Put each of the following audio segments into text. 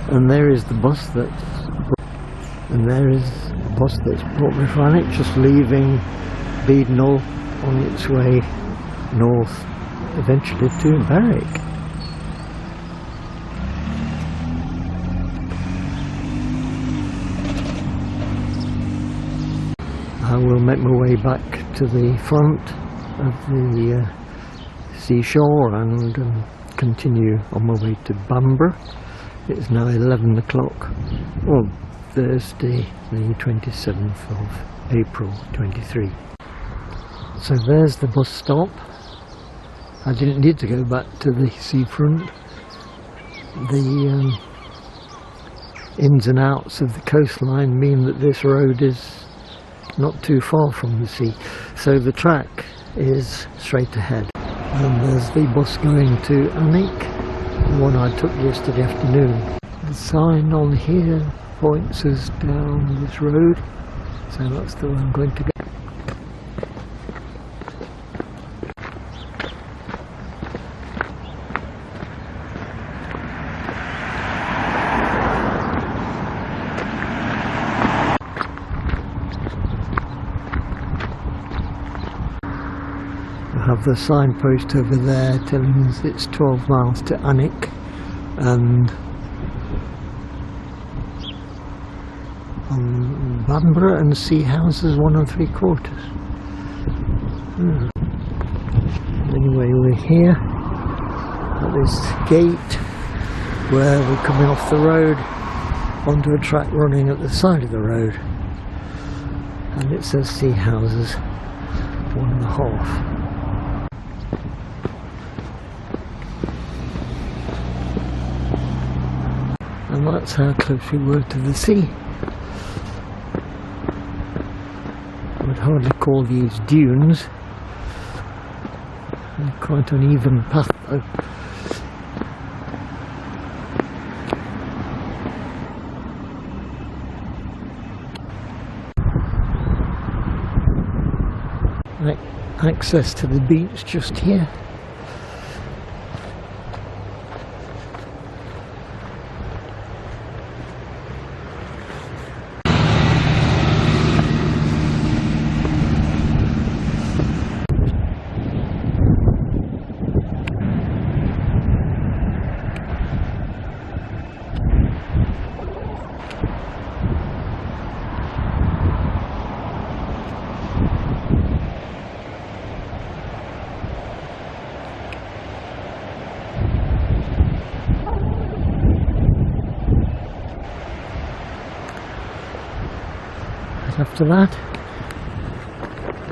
And there is the bus that's brought me from it, just leaving Beadnell on its way north, eventually to Bamburgh. I will make my way back to the front of the seashore and continue on my way to Bamburgh. It's now 11 o'clock, well, Thursday the 27th of April 23. So there's the bus stop. I didn't need to go back to the seafront. The ins and outs of the coastline mean that this road is not too far from the sea, so the track is straight ahead. And there's the bus going to Amble, the one I took yesterday afternoon. The sign on here points us down this road, so that's the way I'm going to go. I have the signpost over there telling us it's 12 miles to Amble, and Bamburgh and Sea Houses 1 3/4. Anyway, we're here at this gate where we're coming off the road onto a track running at the side of the road, and it says Sea Houses 1 1/2. And that's how close we were to the sea. I would hardly call these dunes. They're quite uneven path though. Access to the beach just here. After that,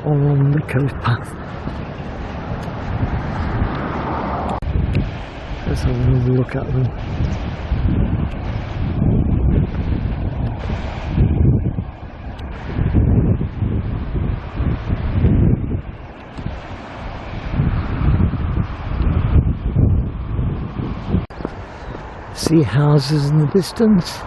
on the coast path. Let's have another look at them. Sea houses in the distance.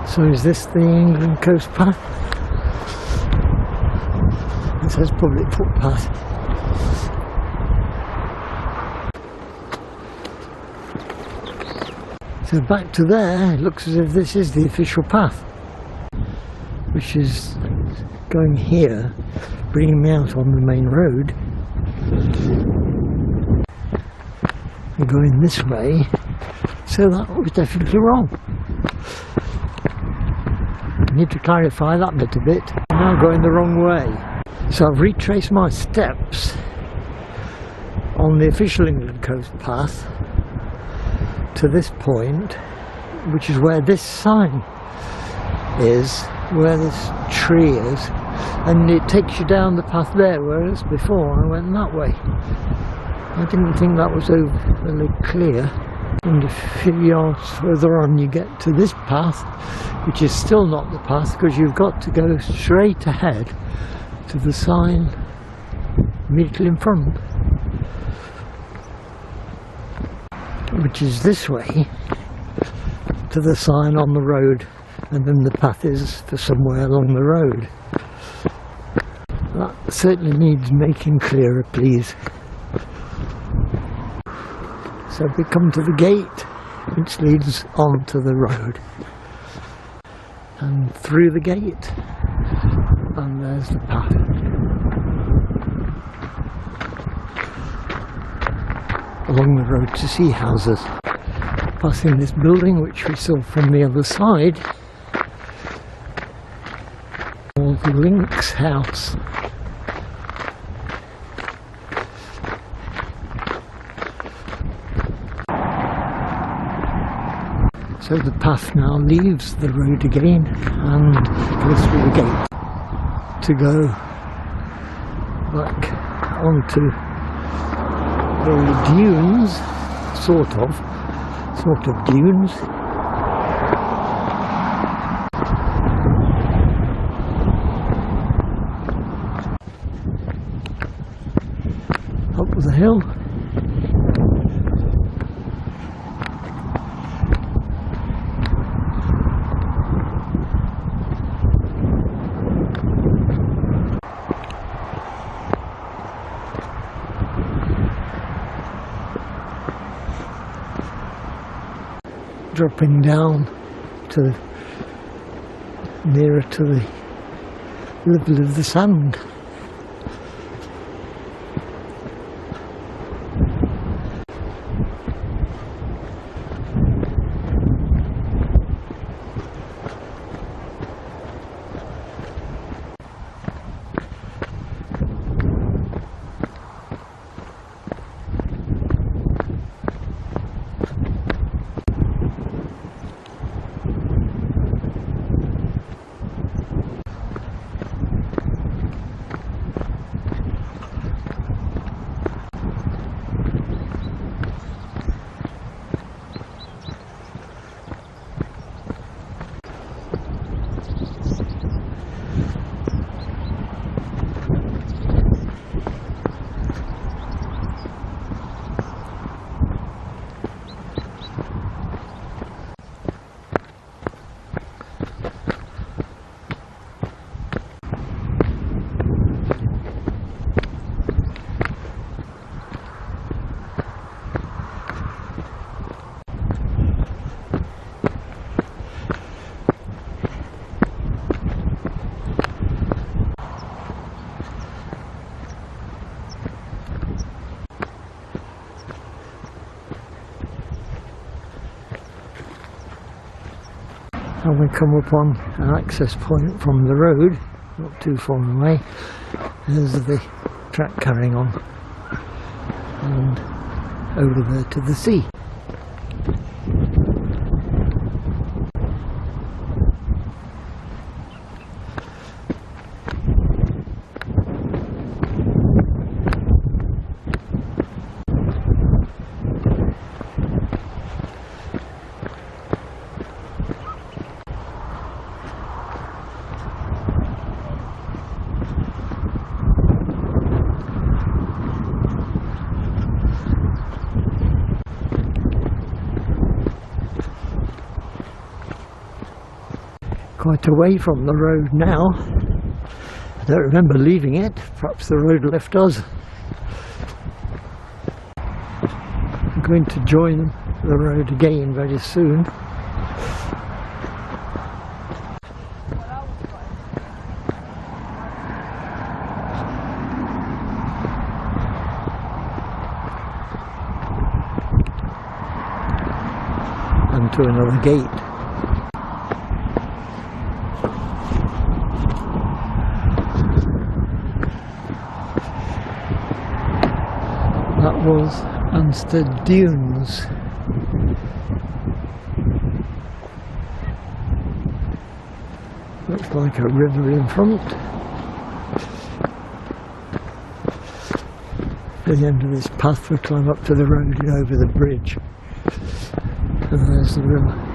So is this the England coast path? It says public footpath. So back to there, it looks as if this is the official path, which is going here, bringing me out on the main road, and going this way, so that was definitely wrong. I need to clarify that bit a bit. I'm now going the wrong way. So I've retraced my steps on the official England Coast path to this point, which is where this sign is, where this tree is, and it takes you down the path there, whereas before I went that way. I didn't think that was overly clear. And a few yards further on you get to this path, which is still not the path, because you've got to go straight ahead to the sign immediately in front, which is this way to the sign on the road, and then the path is for somewhere along the road. That certainly needs making clearer, please. So we come to the gate, which leads onto the road, and through the gate, and there's the path. Along the road to see houses, passing this building which we saw from the other side, called the Links House. So the path now leaves the road again and goes through the gate to go back onto the dunes, sort of dunes. Up the hill. Dropping down to nearer to the level of the sand. And we come upon an access point from the road, not too far away. There's the track carrying on, and over there to the sea. Quite away from the road now. I don't remember leaving it, perhaps the road left us. I'm going to join the road again very soon. And to another gate. That will hills and the dunes. Looks like a river in front. At the end of this path we climb up to the road and over the bridge. And there's the river.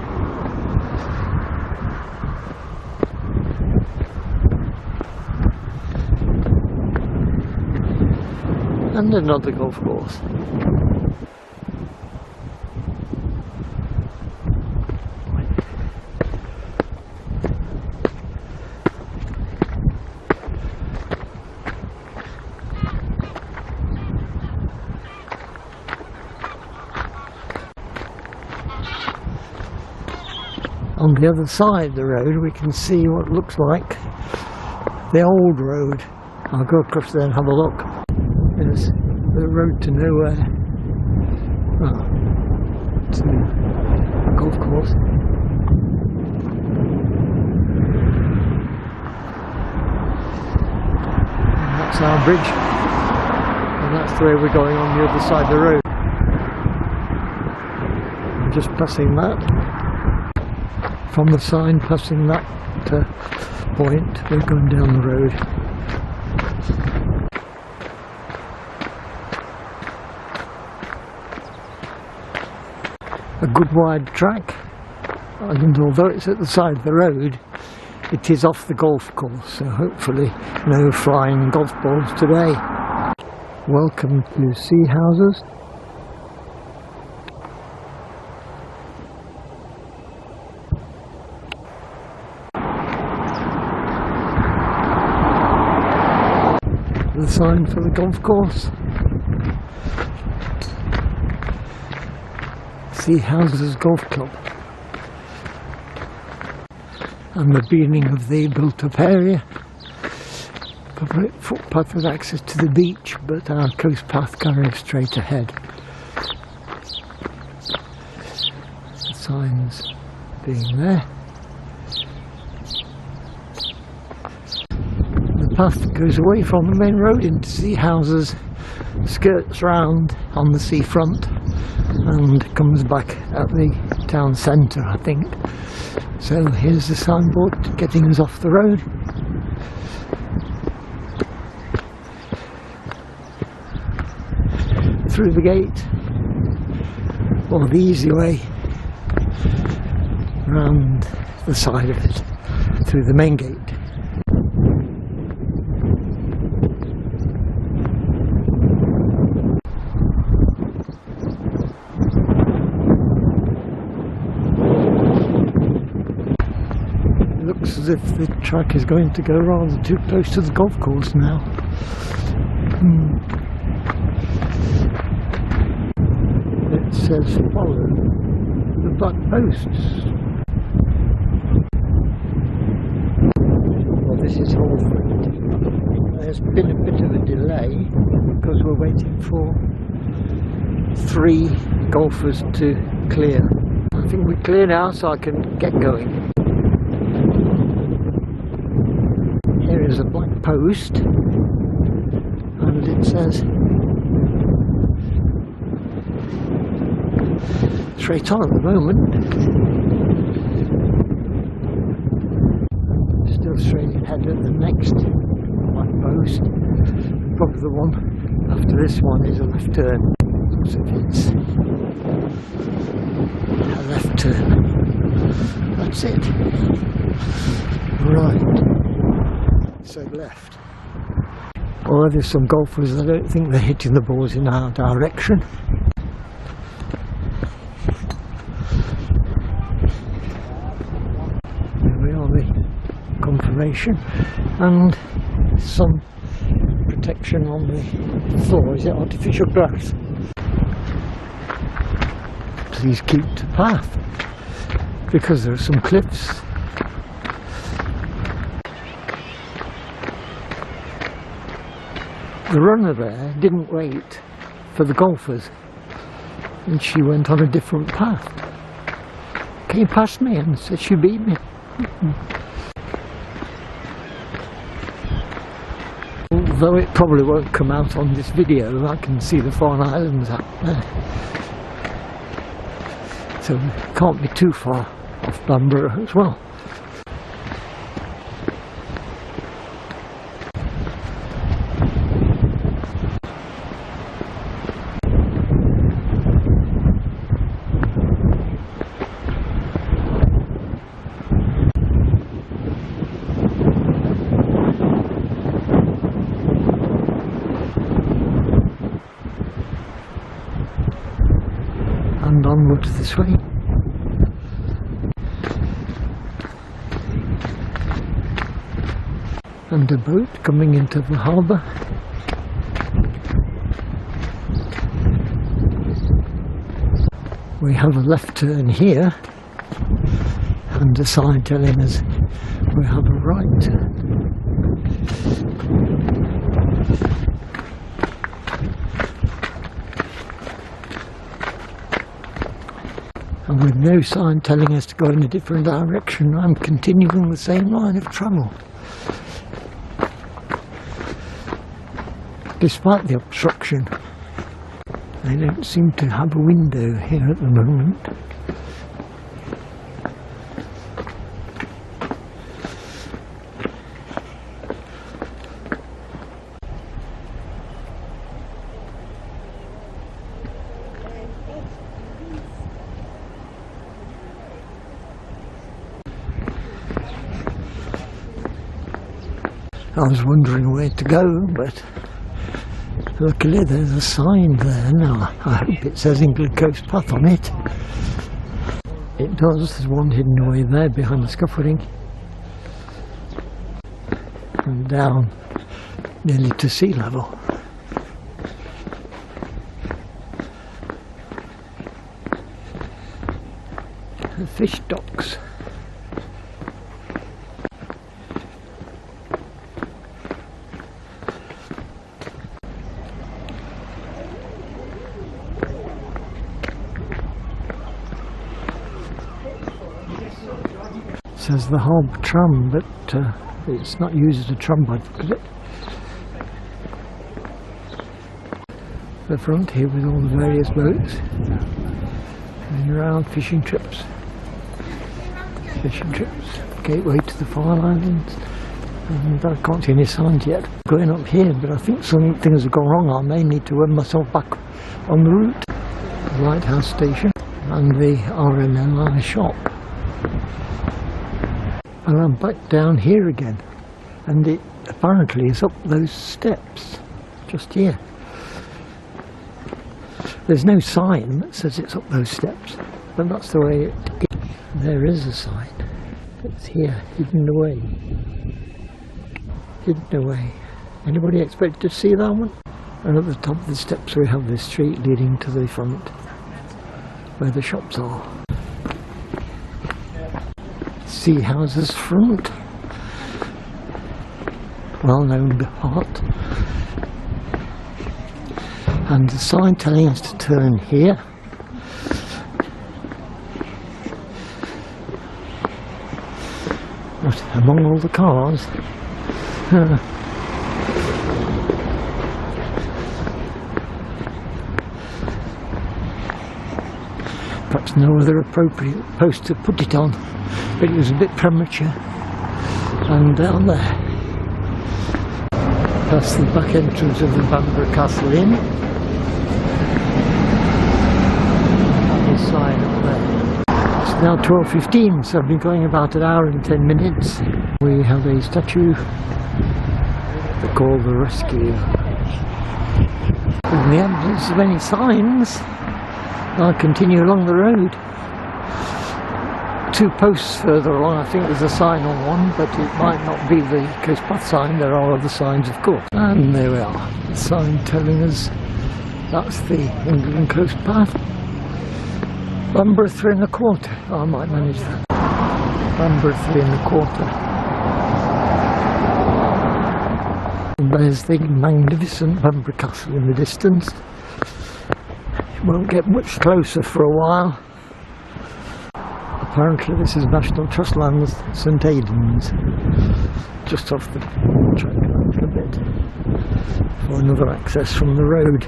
And another golf course. On the other side of the road we can see what looks like the old road. I'll go across there and have a look. There's the road to nowhere. Well, to a golf course. And that's our bridge. And that's the way we're going on the other side of the road. I'm just passing that. From the sign, passing that point, we're going down the road. A good wide track, and although it's at the side of the road, it is off the golf course, so hopefully no flying golf balls today. Welcome to Sea Houses. The sign for the golf course. Sea Houses Golf Club. And the beginning of the built-up area. Public footpath with access to the beach, but our coast path carries straight ahead. The signs being there. The path goes away from the main road into Sea Houses, skirts round on the seafront and comes back at the town centre, I think. So here's the signboard getting us off the road. Through the gate, or the easy way, round the side of it, through the main gate. Looks as if the track is going to go rather too close to the golf course now. It says follow the black posts. Well, this is Holford. There's been a bit of a delay because we're waiting for 3 golfers to clear. I think we're clear now, so I can get going. Here is a black post, and it says straight on at the moment. Still straight ahead at the next black post. Probably the one after this one is a left turn. Looks as if it's a left turn. That's it. Right. So left. Although there's some golfers, I don't think they're hitting the balls in our direction. There we are, the confirmation, and some protection on the floor. Is it artificial grass? Please keep to path, because there are some cliffs. The runner there didn't wait for the golfers, and she went on a different path. Came past me and said she beat me. Although it probably won't come out on this video, I can see the Farne Islands out there. So it can't be too far off Bamburgh as well. And onward this way. And a boat coming into the harbour. We have a left turn here and a sign telling us we have a right turn. And with no sign telling us to go in a different direction, I'm continuing the same line of travel. Despite the obstruction, they don't seem to have a window here at the moment. I was wondering where to go, but luckily there's a sign there now. I hope it says England Coast Path on it. It does. There's one hidden away there behind the scaffolding. And down nearly to sea level. The fish docks. Says the harbour tram, but it's not used as a tram by the look of it. The front here with all the various boats going around, fishing trips, gateway to the Farne Islands, and I can't see any signs yet going up here, but I think some things have gone wrong. I may need to run myself back on the route. The lighthouse station and the RNLI shop. And I'm back down here again, and it apparently is up those steps just here. There's no sign that says it's up those steps, but that's the way it is. There is a sign. It's here, hidden away. Hidden away. Anybody expect to see that one? And at the top of the steps we have this street leading to the front, where the shops are. Sea houses front, well known part, and the sign telling us to turn here. But among all the cars, perhaps no other appropriate post to put it on. But it was a bit premature. And down there, past the back entrance of the Bamburgh Castle Inn, and the sign up there. It's now 12:15, so I've been going about an hour and 10 minutes. We have a statue they call the Rescue. In the absence of any signs, I'll continue along the road. 2 posts further along, I think there's a sign on one, but it might not be the Coast Path sign. There are other signs, of course. And there we are, the sign telling us that's the England Coast Path. Bamburgh 3 1/4. I might manage that. Bamburgh 3 1/4. And there's the magnificent Bamburgh Castle in the distance. It won't get much closer for a while. Apparently this is National Trust lands, St Aidan's, just off the track a little bit. for another access from the road.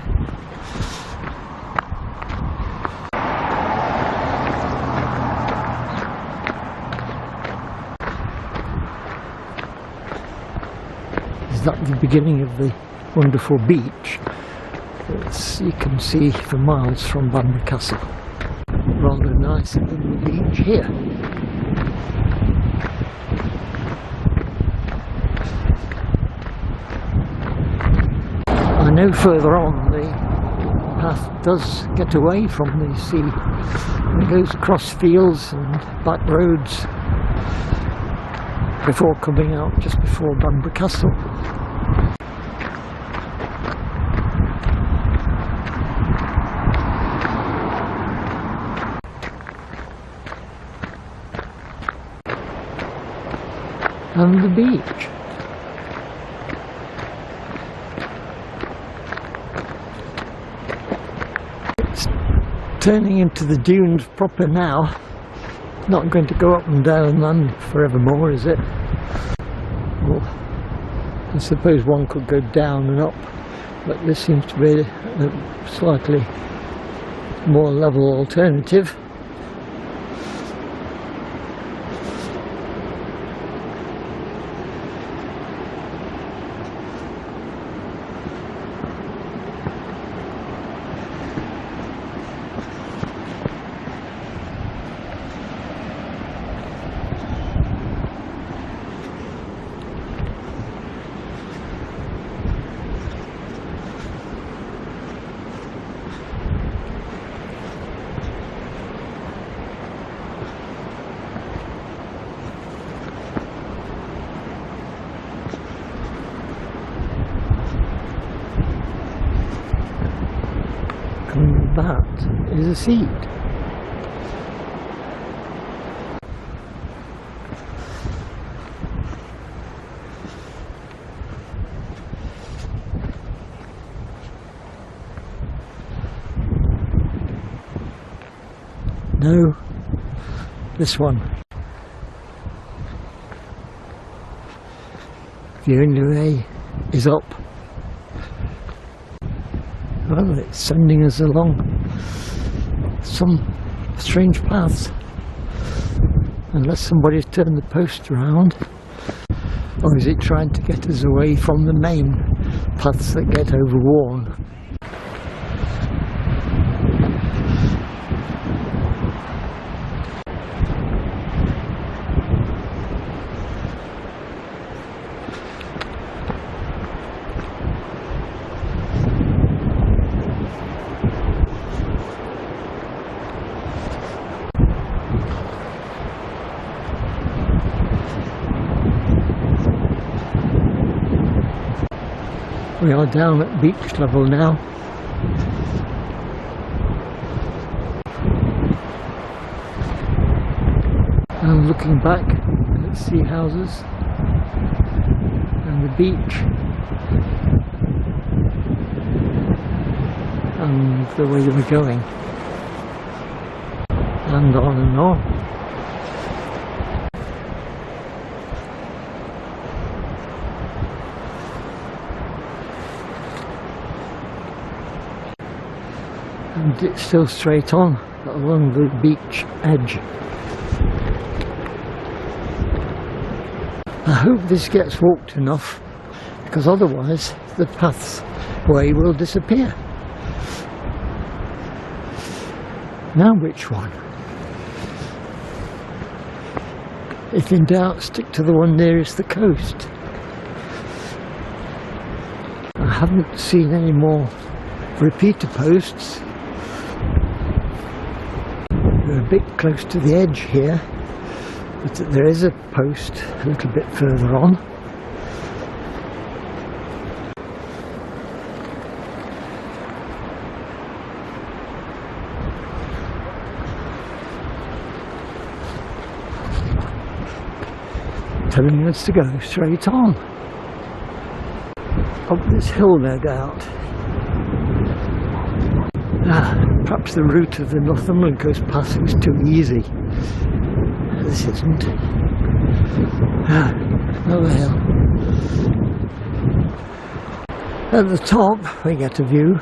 Is that the beginning of the wonderful beach that you can see for miles from Bamburgh Castle? Rather nice little beach here. I know further on the path does get away from the sea and goes across fields and back roads before coming out just before Bamburgh Castle. And the beach. It's turning into the dunes proper now. Not going to go up and down them forevermore, is it? Well, I suppose one could go down and up, but this seems to be a slightly more level alternative. And that is a seat. No, this one. The only way is up. Well, it's sending us along some strange paths, unless somebody's turned the post around, or is it trying to get us away from the main paths that get overworn? We are down at beach level now. And looking back at sea houses and the beach and the way we're going, and on and on. And it's still straight on along the beach edge. I hope this gets walked enough, because otherwise the pathway will disappear. Now which one? If in doubt, stick to the one nearest the coast. I haven't seen any more repeater posts. We're a bit close to the edge here, but there is a post a little bit further on. Telling us to go straight on. Up this hill, no doubt. Perhaps the route of the Northumberland Coast Passing is too easy. This isn't. Another hill. At the top we get a view.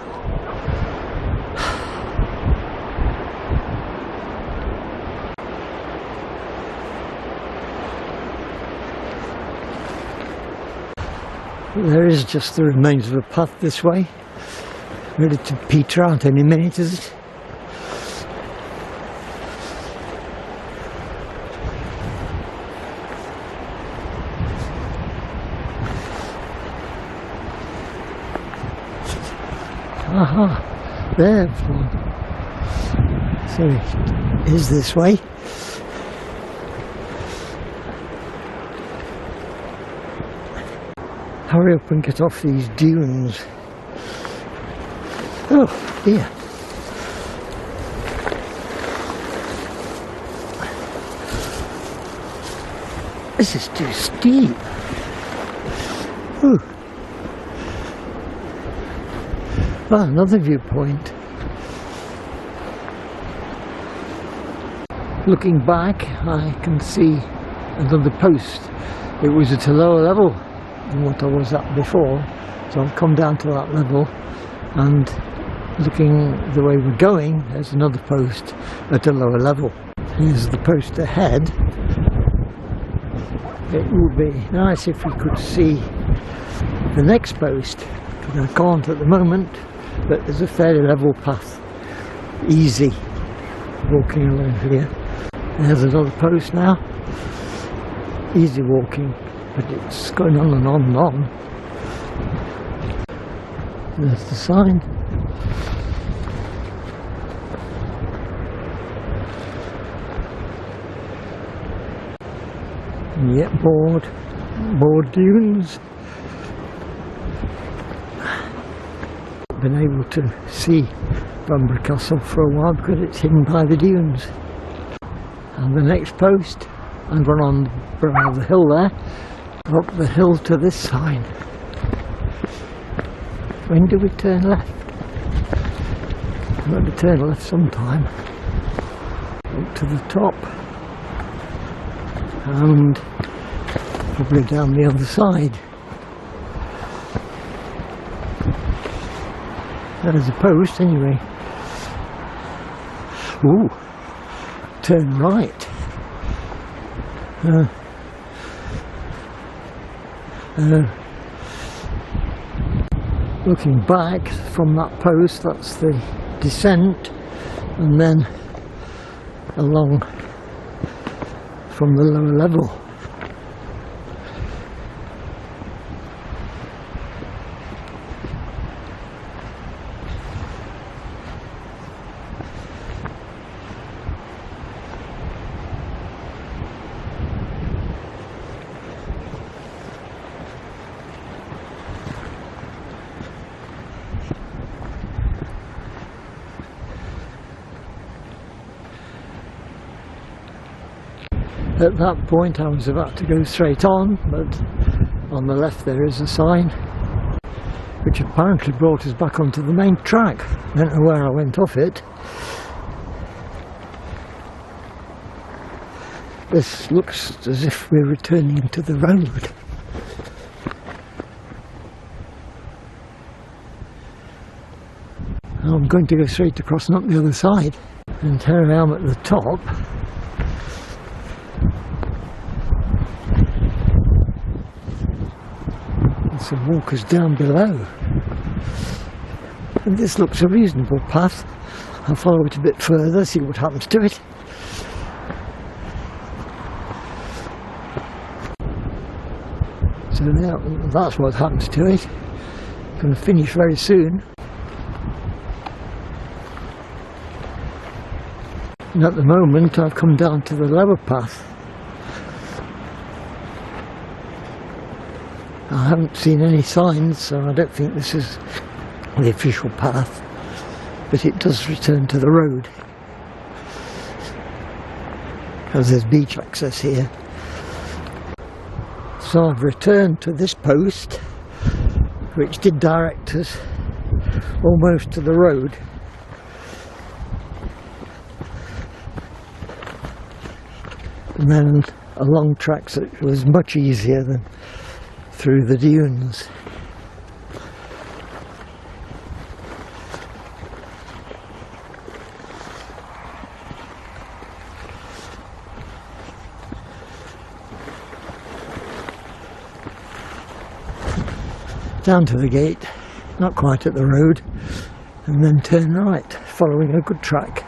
There is just the remains of a path this way, ready to peter out any minute, is it? Aha, there's one. So it is this way. Hurry up and get off these dunes. Oh dear. This is too steep. Ooh. Ah, another viewpoint. Looking back, I can see another post. It was at a lower level than what I was at before, so I've come down to that level, and looking the way we're going, there's another post at a lower level. Here's the post ahead. It would be nice if we could see the next post, but I can't at the moment. But there's a fairly level path, easy walking along here. There's another post now, easy walking, but it's going on and on and on. There's the sign. And yet more dunes. Been able to see Bamburgh Castle for a while because it's hidden by the dunes. And the next post, and run on the brow of the hill there, up the hill to this sign. When do we turn left? We're going to turn left sometime. Up to the top, and probably down the other side. There's a post anyway. Ooh, turn right. Looking back from that post, that's the descent, and then along from the lower level. At that point I was about to go straight on, but on the left there is a sign which apparently brought us back onto the main track. I don't know where I went off it. This looks as if we're returning to the road. I'm going to go straight across and up the other side, and here I am at the top. Some walkers down below, and this looks a reasonable path. I'll follow it a bit further, see what happens to it. So now that's what happens to it. Going to finish very soon, and at the moment I've come down to the lower path. I haven't seen any signs, so I don't think this is the official path, but it does return to the road, because there's beach access here. So I've returned to this post, which did direct us almost to the road. And then along tracks that was much easier than through the dunes. down to the gate, not quite at the road, and then turn right, following a good track.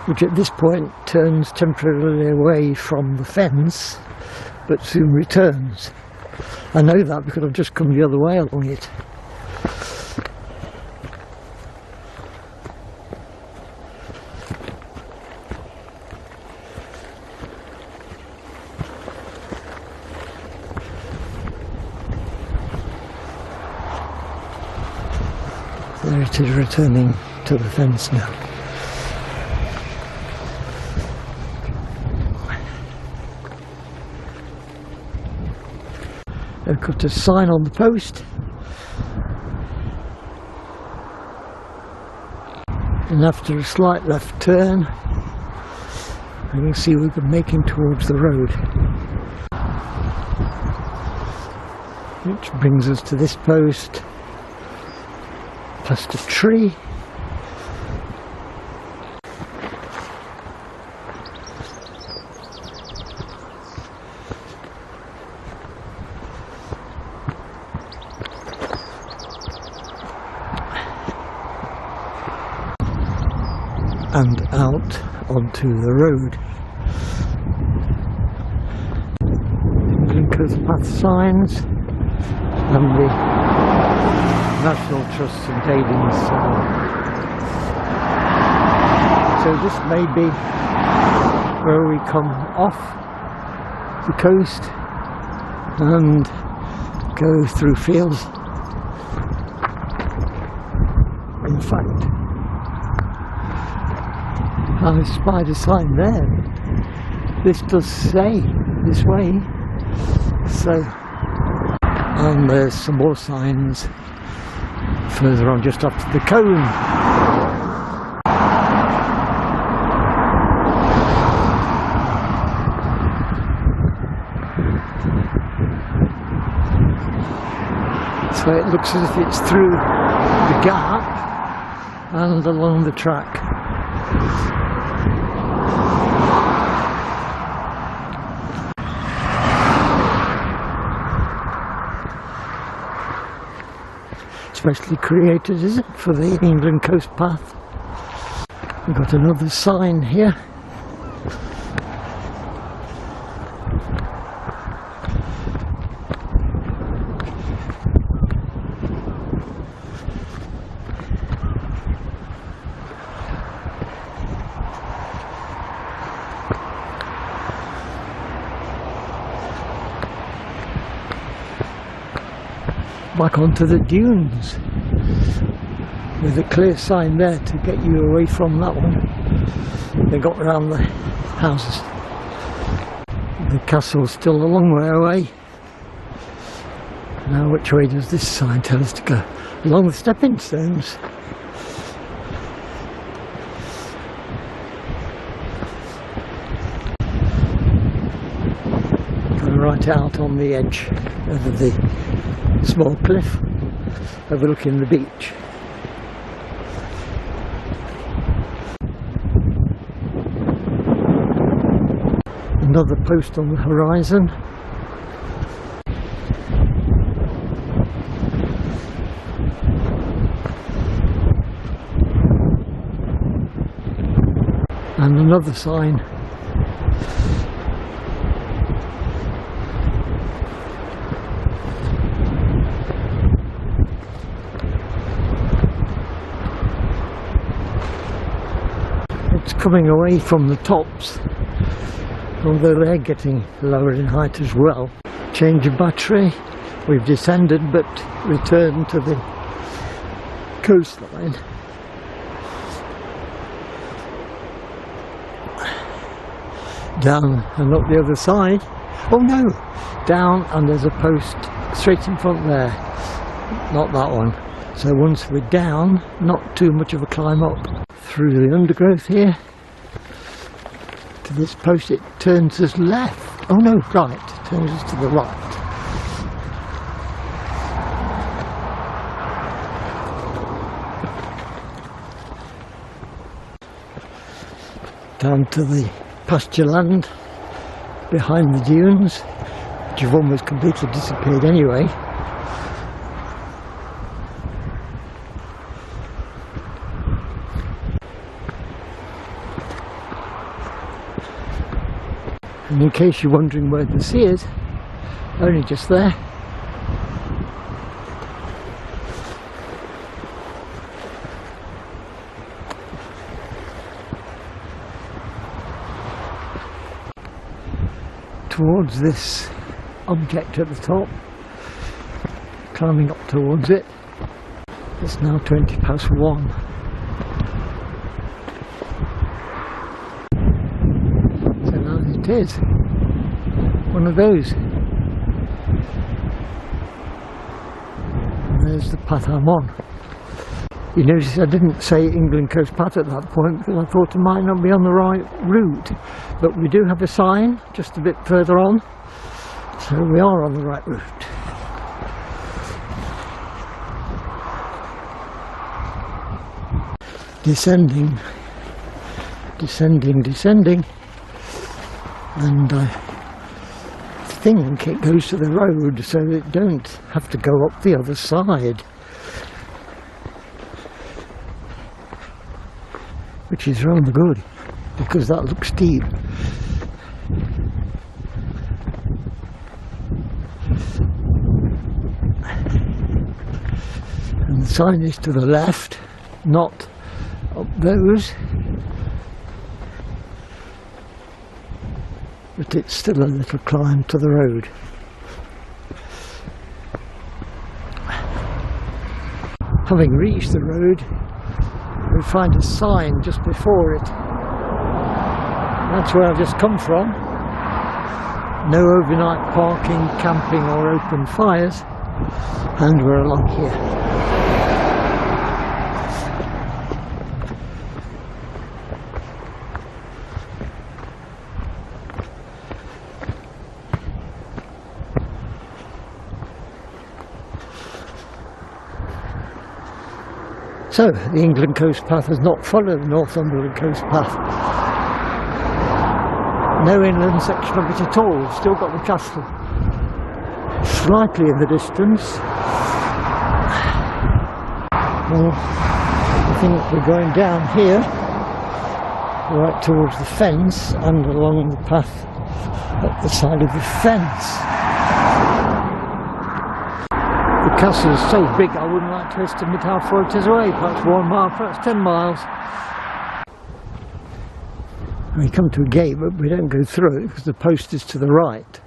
Which at this point turns temporarily away from the fence, but soon returns. I know that because I've just come the other way along it. There it is, returning to the fence now. I've got a sign on the post, and after a slight left turn I can see we're making towards the road, which brings us to this post, past a tree. And out onto the road. Blinkers, path signs, and the National Trust St Aidan's sign. So this may be where we come off the coast and go through fields. In fact, I spied a sign there. This does say this way. So, and there's some more signs further on just after the cone. So it looks as if it's through the gap and along the track. Specially created, is it, for the England Coast Path? We've got another sign here. Back onto the dunes with a clear sign there to get you away from that one. They got around the houses. The castle's still a long way away. Now which way does this sign tell us to go? Along the stepping stones. Going right out on the edge of the small cliff overlooking the beach. Another post on the horizon. And another sign. Coming away from the tops, although they're getting lower in height as well. Change of battery, we've descended but returned to the coastline. Down and up the other side. Oh no, down, and there's a post straight in front there, not that one. So once we're down, not too much of a climb up through the undergrowth here. To this post it turns us left. Oh no, right, turns us to the right. Down to the pasture land behind the dunes, which have almost completely disappeared anyway. And in case you're wondering where the sea is, only just there. Towards this object at the top, climbing up towards it. It's now 1:20. So now it is one of those. And there's the path I'm on. You notice I didn't say England Coast Path at that point because I thought it might not be on the right route, but we do have a sign just a bit further on, so we are on the right route. Descending, descending, descending, and I think it goes to the road so it don't have to go up the other side, which is rather good because that looks steep. And the sign is to the left, not up those, but it's still a little climb to the road. Having reached the road, we find a sign just before it. That's where I've just come from. No overnight parking, camping or open fires, and we're along here. So, the England Coast Path has not followed the Northumberland Coast Path. No inland section of it at all, still got the castle slightly in the distance. Well, I think we're going down here, right towards the fence and along the path at the side of the fence. The castle is so big I wouldn't like to estimate how far it is away, perhaps 1 mile, perhaps 10 miles. We come to a gate but we don't go through it because the post is to the right.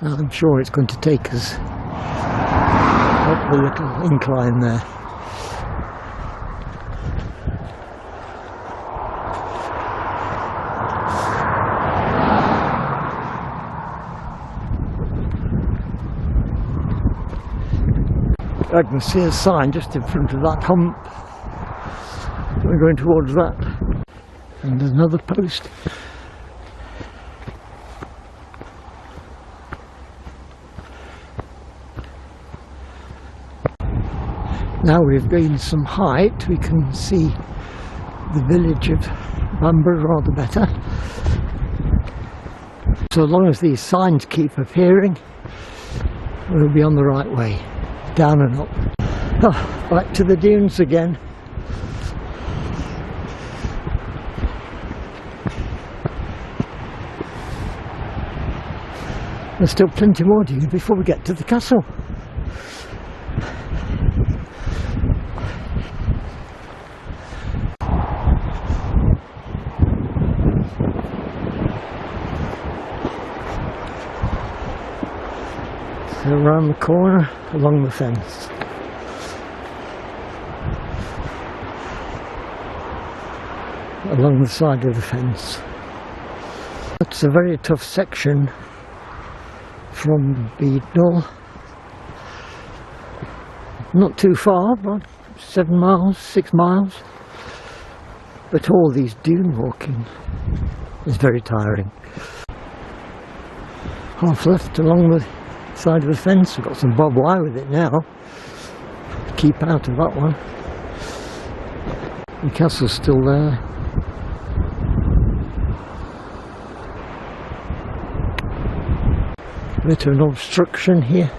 And I'm sure it's going to take us up the little incline there. I can see a sign just in front of that hump. We're going towards that. And there's another post. Now we've gained some height, we can see the village of Bamburgh rather better. So long as these signs keep appearing, we'll be on the right way. Down and up. Oh, back to the dunes again. There's still plenty more to do before we get to the castle. So around the corner, along the fence. Along the side of the fence. It's a very tough section from Beadnell. Not too far, about 7 miles, 6 miles. But all these dune walking is very tiring. half left along the side of the fence. We've got some barbed wire with it now. Keep out of that one. The castle's still there. A bit of an obstruction here.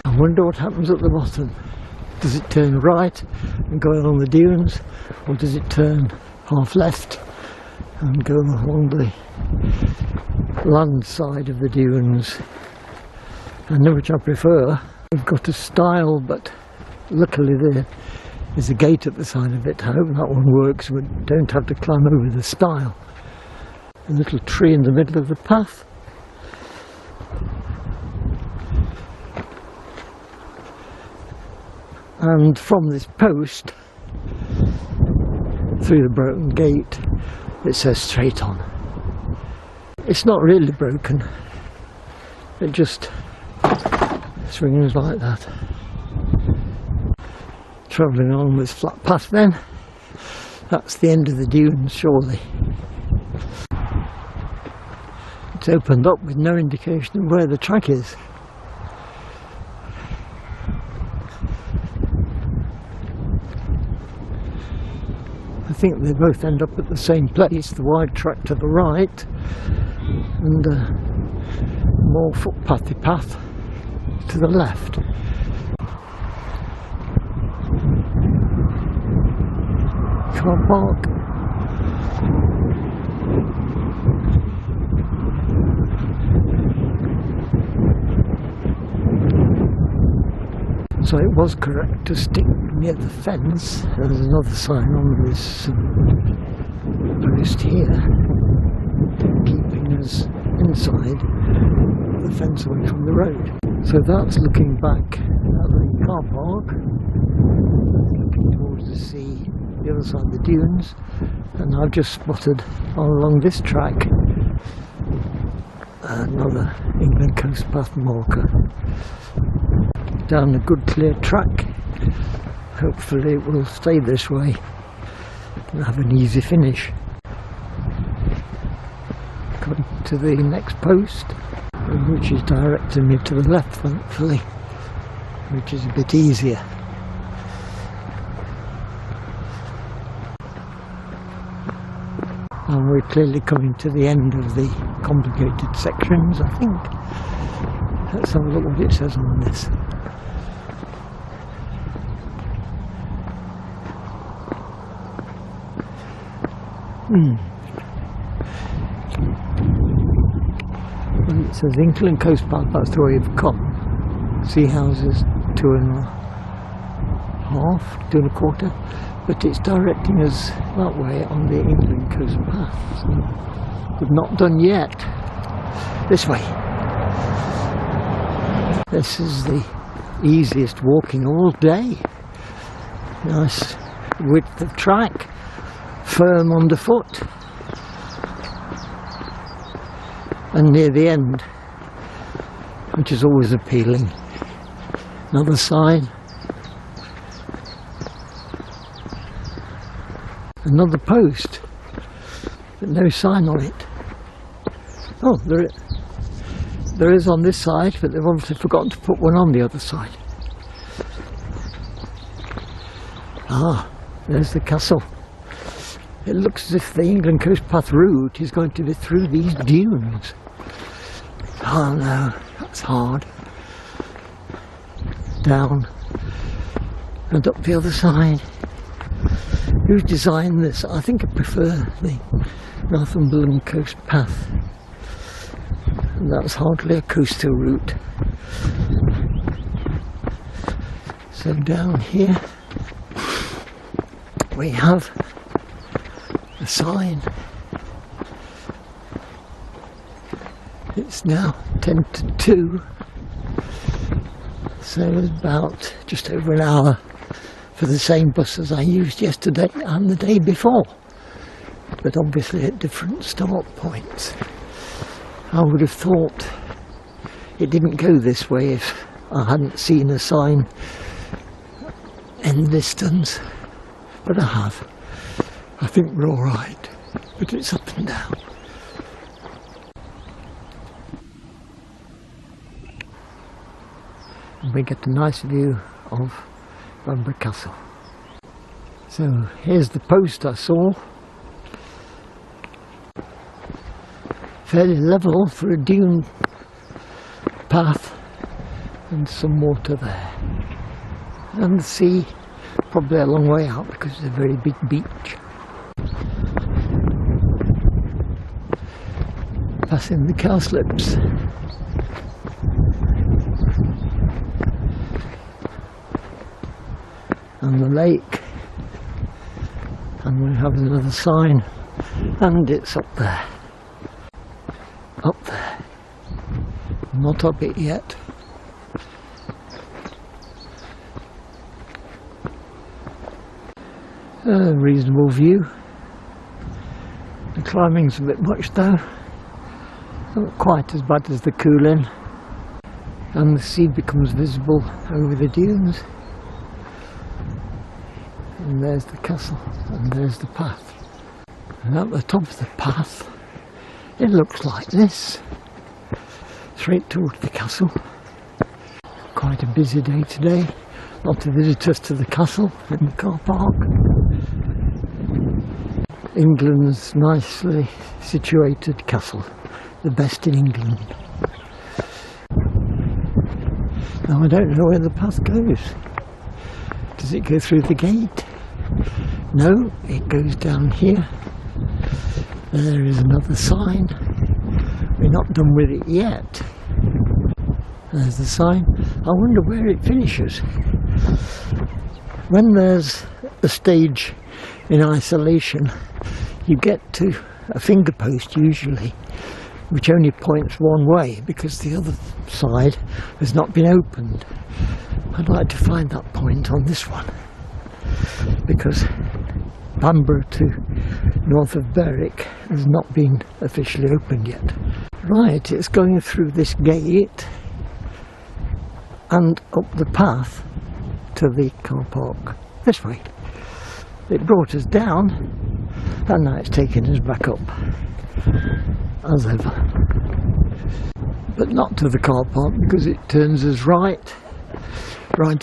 I wonder what happens at the bottom. Does it turn right and go along the dunes, or does it turn half left and go along the land side of the dunes? I know which I prefer. We've got a stile, but luckily there's a gate at the side of it. I hope that one works. We don't have to climb over the stile. A little tree in the middle of the path. And from this post, through the broken gate, it says straight on. It's not really broken, it just swings like that. Travelling along this flat path then, that's the end of the dunes surely. It's opened up with no indication of where the track is. I think they both end up at the same place, the wide track to the right and a more footpathy path to the left. Car park. So it was correct to stick near the fence. There's another sign on this post here, keeping us inside the fence away from the road. So that's looking back at the car park, looking towards the sea, the other side of the dunes, and I've just spotted along this track another England Coast Path marker. Down a good clear track. Hopefully it will stay this way and have an easy finish. Coming to the next post, which is directing me to the left thankfully, which is a bit easier. And we're clearly coming to the end of the complicated sections, I think. Let's have a look what it says on this. Well, it says England Coast Path, that's the way you've come. Sea houses 2.5, 2.25, but it's directing us that way on the England Coast Path. So we've not done yet. This way. This is the easiest walking all day. Nice width of track. Firm underfoot, and near the end, which is always appealing. Another sign, another post, but no sign on it. Oh, there is on this side, but they've obviously forgotten to put one on the other side. Ah, there's the castle. It looks as if the England Coast Path route is going to be through these dunes. Oh no, that's hard. Down and up the other side. Who's designed this? I think I prefer the Northumberland Coast Path. And that's hardly a coastal route. So down here we have a sign. It's now 10 to 2, so it's about just over an hour for the same bus as I used yesterday and the day before, but obviously at different start points. I would have thought it didn't go this way if I hadn't seen a sign in the distance, but I have. I think we're alright, but it's up and down. And we get a nice view of Bamburgh Castle. So here's the post I saw. Fairly level for a dune path and some water there. And the sea probably a long way out because it's a very big beach. Passing the cowslips. And the lake. And we have another sign, and it's up there. Up there. Not up it yet. A reasonable view. The climbing's a bit much though. Not quite as bad as the Coolin. And the sea becomes visible over the dunes. And there's the castle, and there's the path. And at the top of the path, it looks like this. Straight towards the castle. Quite a busy day today. Lots of visitors to the castle in the car park. England's nicely situated castle. The best in England. Now I don't know where the path goes. Does it go through the gate? No, it goes down here. There is another sign. We're not done with it yet. There's the sign. I wonder where it finishes. When there's a stage in isolation, you get to a finger post usually, which only points one way because the other side has not been opened. I'd like to find that point on this one, because Bamburgh to north of Berwick has not been officially opened yet. Right, it's going through this gate and up the path to the car park this way. It brought us down and now it's taking us back up as ever, but not to the car park because it turns us right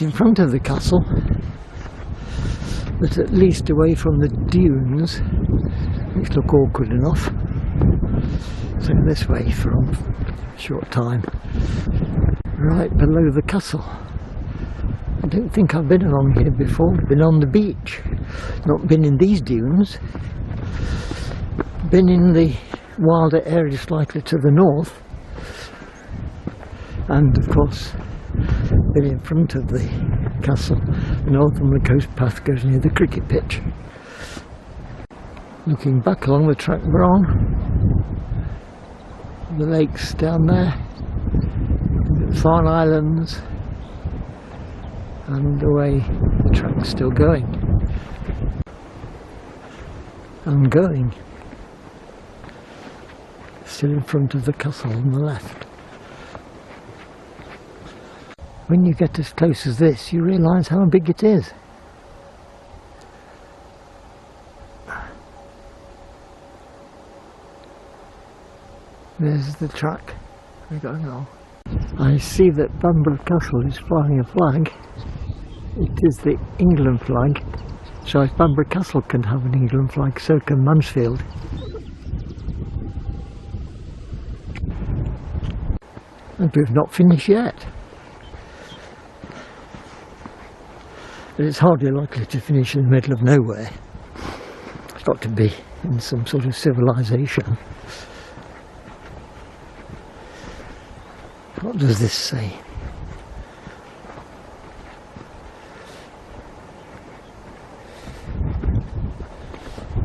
in front of the castle, but at least away from the dunes, which look awkward enough. So this way for a short time, right below the castle. I don't think I've been along here before. I've been on the beach, not been in these dunes, been in the wilder areas slightly to the north, and of course been in front of the castle. The Northumberland Coast Path goes near the cricket pitch. Looking back along the track we're on, the lakes down there, the Farne Islands, and away the track's still going. And going. Still in front of the castle on the left. When you get as close as this, you realise how big it is. There's the track we're going on. I see that Bamburgh Castle is flying a flag. It is the England flag. So if Bamburgh Castle can have an England flag, so can Mansfield. And we've not finished yet. But it's hardly likely to finish in the middle of nowhere. It's got to be in some sort of civilization. What does this say?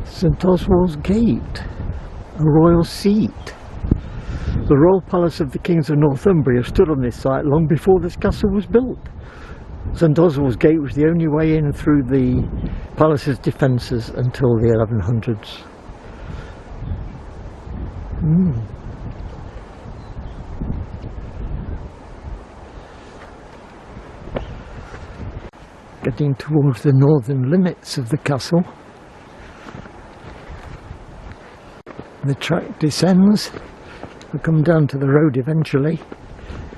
St Oswald's Gate, a royal seat. The royal palace of the kings of Northumbria stood on this site long before this castle was built. St Oswald's Gate was the only way in through the palace's defences until the 1100s. getting towards the northern limits of the castle. The track descends. We'll come down to the road eventually,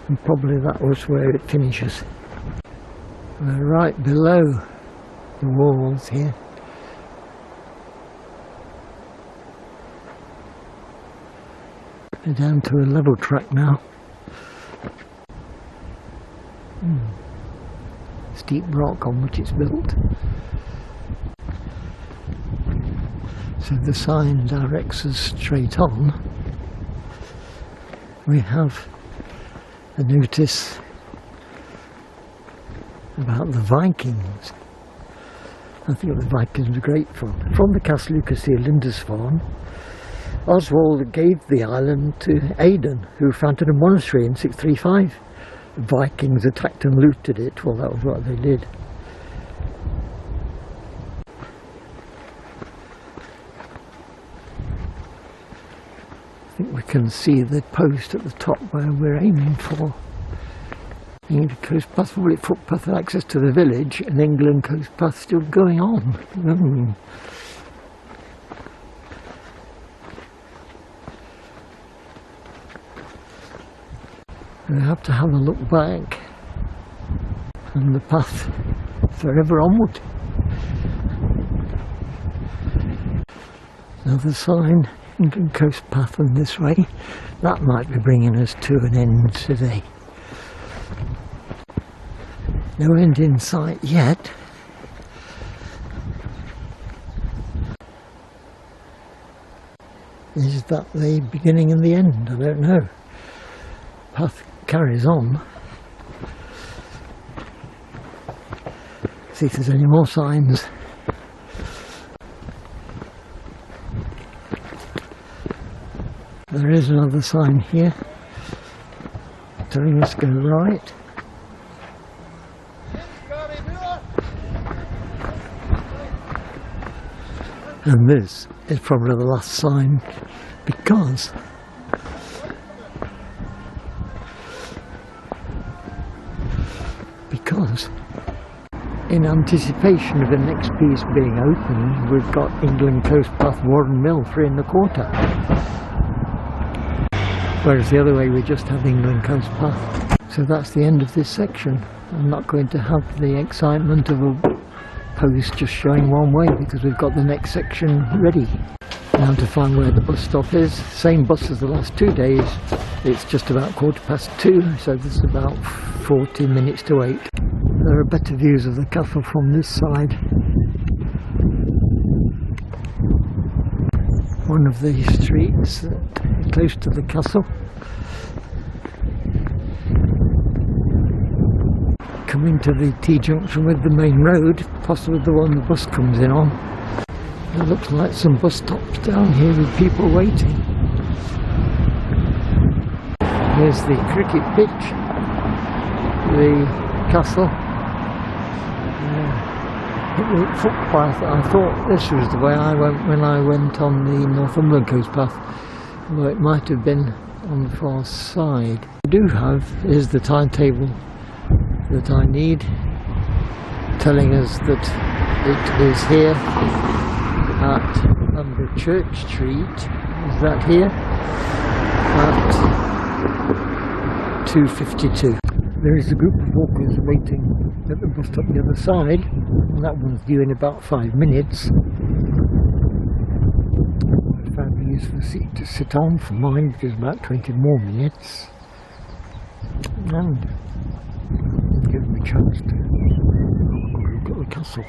and probably that was where it finishes. We're right below the walls here. We're down to a level track now. Steep rock on which it's built. So the sign directs us straight on. We have a notice about the Vikings. I think the Vikings were great fun. From the castle you can see Lindisfarne. Oswald gave the island to Aidan, who founded a monastery in 635. The Vikings attacked and looted it. Well, that was what they did. I think we can see the post at the top where we're aiming for. England Coast Path, probably footpath access to the village, and England Coast Path still going on. We have to have a look back, and the path forever onward. Another sign, England Coast Path, and this way. That might be bringing us to an end today. No end in sight yet. Is that the beginning and the end? I don't know. Path carries on. See if there's any more signs. There is another sign here telling us to go right. And this is probably the last sign, because in anticipation of the next piece being opened, we've got England Coast Path, Warren Mill, 3 1/4. Whereas the other way we just have England Coast Path. So that's the end of this section. I'm not going to have the excitement of a post just showing one way, because we've got the next section ready. Now to find where the bus stop is. Same bus as the last 2 days. It's just about 2:15, so this is about 40 minutes to 8. There are better views of the castle from this side. One of the streets that is close to the castle. Coming to the T-junction with the main road, possibly the one the bus comes in on. It looks like some bus stops down here with people waiting. Here's the cricket pitch, the castle. The footpath, I thought this was the way I went when I went on the Northumberland Coast Path, although it might have been on the far side. What I do have is the timetable that I need, telling us that it is here at Bamburgh Church Street, is that here, at 2:52. There is a group of walkers waiting at the bus stop the other side, and that one's due in about 5 minutes. I found a useful seat to sit on for mine, because about 20 more minutes, and give me a chance to look at the castle.